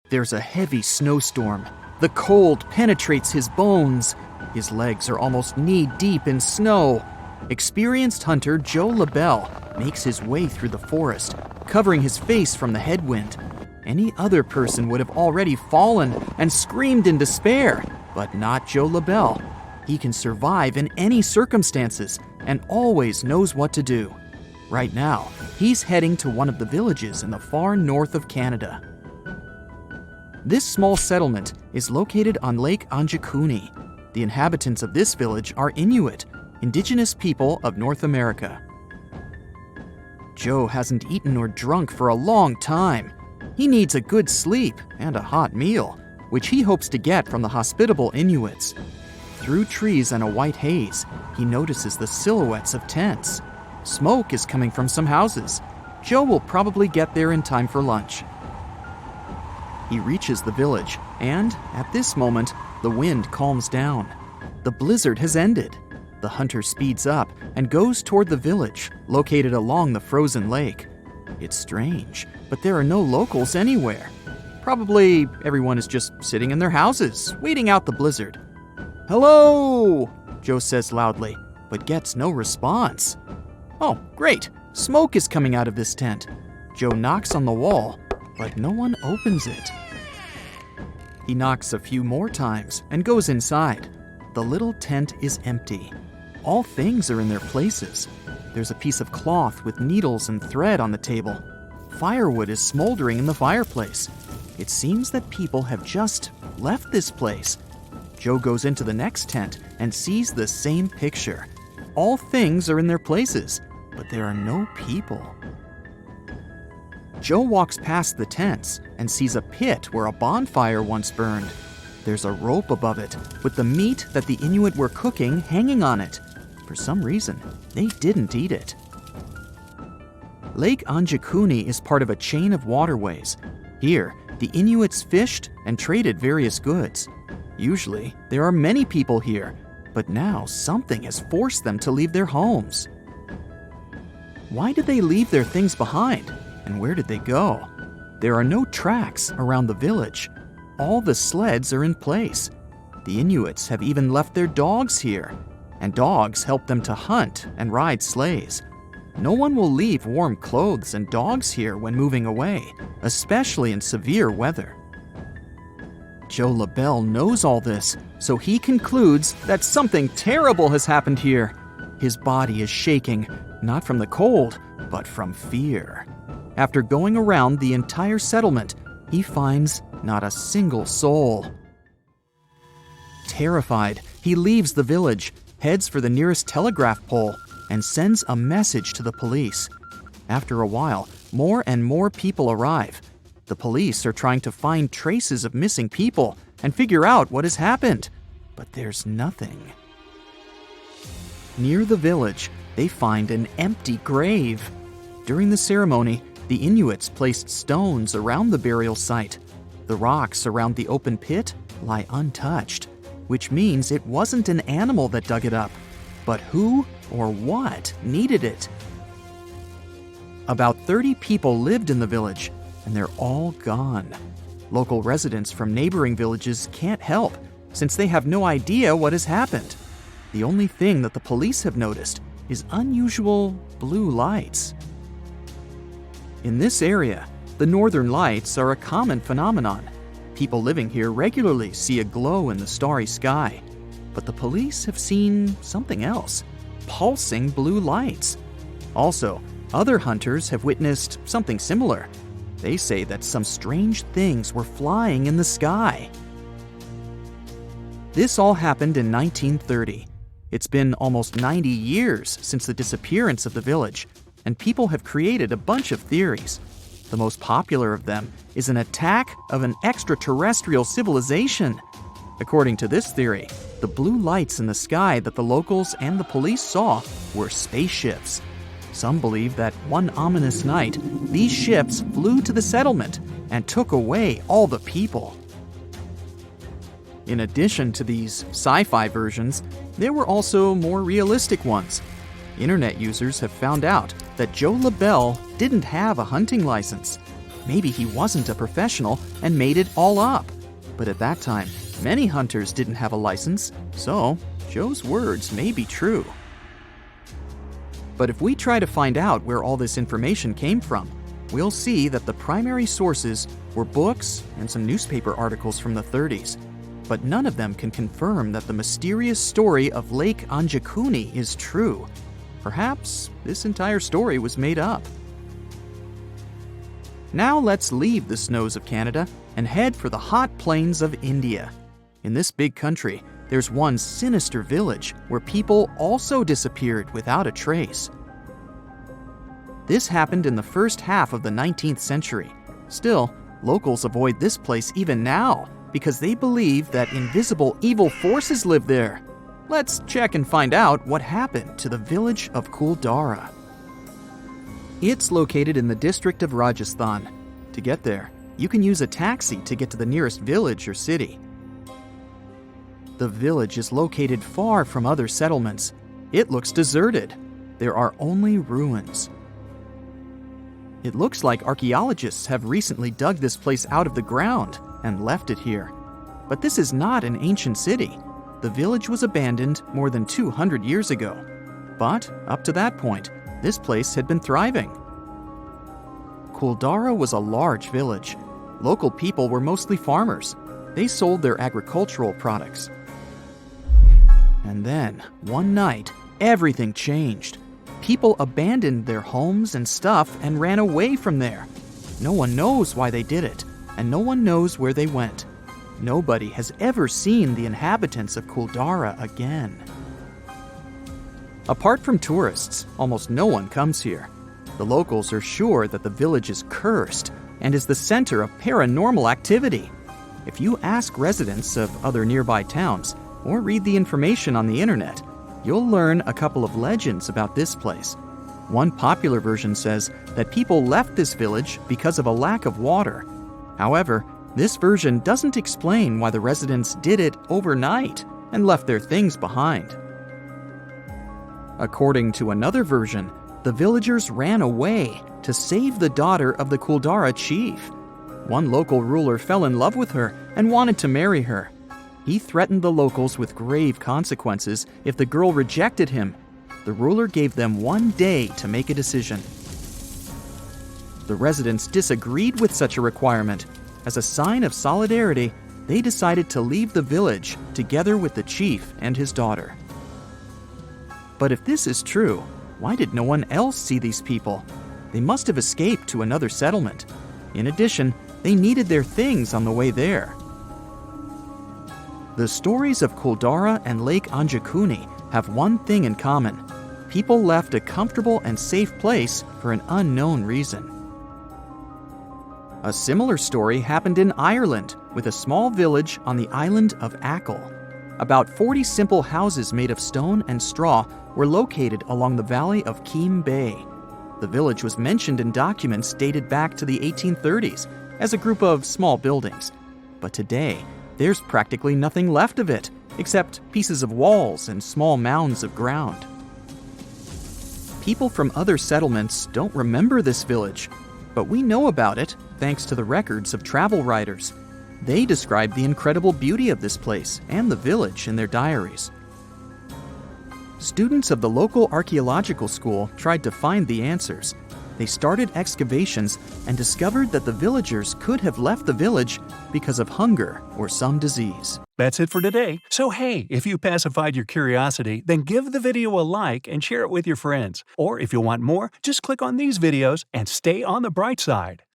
There's a heavy snowstorm. The cold penetrates his bones. His legs are almost knee-deep in snow. Experienced hunter Joe LaBelle makes his way through the forest, covering his face from the headwind. Any other person would have already fallen and screamed in despair, but not Joe LaBelle. He can survive in any circumstances and always knows what to do. Right now, he's heading to one of the villages in the far north of Canada. This small settlement is located on Lake Anjikuni. The inhabitants of this village are Inuit, indigenous people of North America. Joe hasn't eaten or drunk for a long time. He needs a good sleep and a hot meal, which he hopes to get from the hospitable Inuits. Through trees and a white haze, he notices the silhouettes of tents. Smoke is coming from some houses. Joe will probably get there in time for lunch. He reaches the village, and at this moment, the wind calms down. The blizzard has ended. The hunter speeds up and goes toward the village, located along the frozen lake. It's strange, but there are no locals anywhere. Probably everyone is just sitting in their houses, waiting out the blizzard. "Hello!" Joe says loudly, but gets no response. Oh, great! Smoke is coming out of this tent. Joe knocks on the wall, but no one opens it. He knocks a few more times and goes inside. The little tent is empty. All things are in their places. There's a piece of cloth with needles and thread on the table. Firewood is smoldering in the fireplace. It seems that people have just left this place. Joe goes into the next tent and sees the same picture. All things are in their places, but there are no people. Joe walks past the tents and sees a pit where a bonfire once burned. There's a rope above it with the meat that the Inuit were cooking hanging on it. For some reason, they didn't eat it. Lake Anjikuni is part of a chain of waterways. Here, the Inuits fished and traded various goods. Usually, there are many people here, but now something has forced them to leave their homes. Why did they leave their things behind? And where did they go? There are no tracks around the village. All the sleds are in place. The Inuits have even left their dogs here, and dogs help them to hunt and ride sleighs. No one will leave warm clothes and dogs here when moving away, especially in severe weather. Joe LaBelle knows all this, so he concludes that something terrible has happened here. His body is shaking, not from the cold, but from fear. After going around the entire settlement, he finds not a single soul. Terrified, he leaves the village, heads for the nearest telegraph pole, and sends a message to the police. After a while, more and more people arrive. The police are trying to find traces of missing people and figure out what has happened, but there's nothing. Near the village, they find an empty grave. During the ceremony, the Inuits placed stones around the burial site. The rocks around the open pit lie untouched, which means it wasn't an animal that dug it up, but who or what needed it? About 30 people lived in the village, and they're all gone. Local residents from neighboring villages can't help, since they have no idea what has happened. The only thing that the police have noticed is unusual blue lights. In this area, the northern lights are a common phenomenon. People living here regularly see a glow in the starry sky. But the police have seen something else, pulsing blue lights. Also, other hunters have witnessed something similar. They say that some strange things were flying in the sky. This all happened in 1930. It's been almost 90 years since the disappearance of the village, and people have created a bunch of theories. The most popular of them is an attack of an extraterrestrial civilization. According to this theory, the blue lights in the sky that the locals and the police saw were spaceships. Some believe that one ominous night, these ships flew to the settlement and took away all the people. In addition to these sci-fi versions, there were also more realistic ones. Internet users have found out that Joe LaBelle didn't have a hunting license. maybe he wasn't a professional and made it all up. But at that time, many hunters didn't have a license, so Joe's words may be true. But if we try to find out where all this information came from, we'll see that the primary sources were books and some newspaper articles from the 30s. But none of them can confirm that the mysterious story of Lake Anjikuni is true. Perhaps this entire story was made up. Now let's leave the snows of Canada and head for the hot plains of India. In this big country, there's one sinister village where people also disappeared without a trace. This happened in the first half of the 19th century. Still, locals avoid this place even now because they believe that invisible evil forces live there. Let's check and find out what happened to the village of Kuldara. It's located in the district of Rajasthan. To get there, you can use a taxi to get to the nearest village or city. The village is located far from other settlements. It looks deserted. There are only ruins. It looks like archaeologists have recently dug this place out of the ground and left it here. But this is not an ancient city. The village was abandoned more than 200 years ago. But up to that point, this place had been thriving. Kuldara was a large village. Local people were mostly farmers. They sold their agricultural products. And then, one night, everything changed. People abandoned their homes and stuff and ran away from there. No one knows why they did it, and no one knows where they went. Nobody has ever seen the inhabitants of Kuldara again. Apart from tourists, almost no one comes here. The locals are sure that the village is cursed and is the center of paranormal activity. If you ask residents of other nearby towns or read the information on the internet, you'll learn a couple of legends about this place. One popular version says that people left this village because of a lack of water. However, this version doesn't explain why the residents did it overnight and left their things behind. According to another version, the villagers ran away to save the daughter of the Kuldara chief. One local ruler fell in love with her and wanted to marry her. He threatened the locals with grave consequences if the girl rejected him. The ruler gave them 1 day to make a decision. The residents disagreed with such a requirement. As a sign of solidarity, they decided to leave the village together with the chief and his daughter. But if this is true, why did no one else see these people? They must have escaped to another settlement. In addition, they needed their things on the way there. The stories of Kuldara and Lake Anjikuni have one thing in common. People left a comfortable and safe place for an unknown reason. A similar story happened in Ireland with a small village on the island of Achill. About 40 simple houses made of stone and straw were located along the valley of Keem Bay. The village was mentioned in documents dated back to the 1830s as a group of small buildings. But today, there's practically nothing left of it, except pieces of walls and small mounds of ground. People from other settlements don't remember this village, but we know about it thanks to the records of travel writers. They describe the incredible beauty of this place and the village in their diaries. Students of the local archaeological school tried to find the answers. They started excavations and discovered that the villagers could have left the village because of hunger or some disease. That's it for today. So hey, if you pacified your curiosity, then give the video a like and share it with your friends. Or if you want more, just click on these videos and stay on the bright side.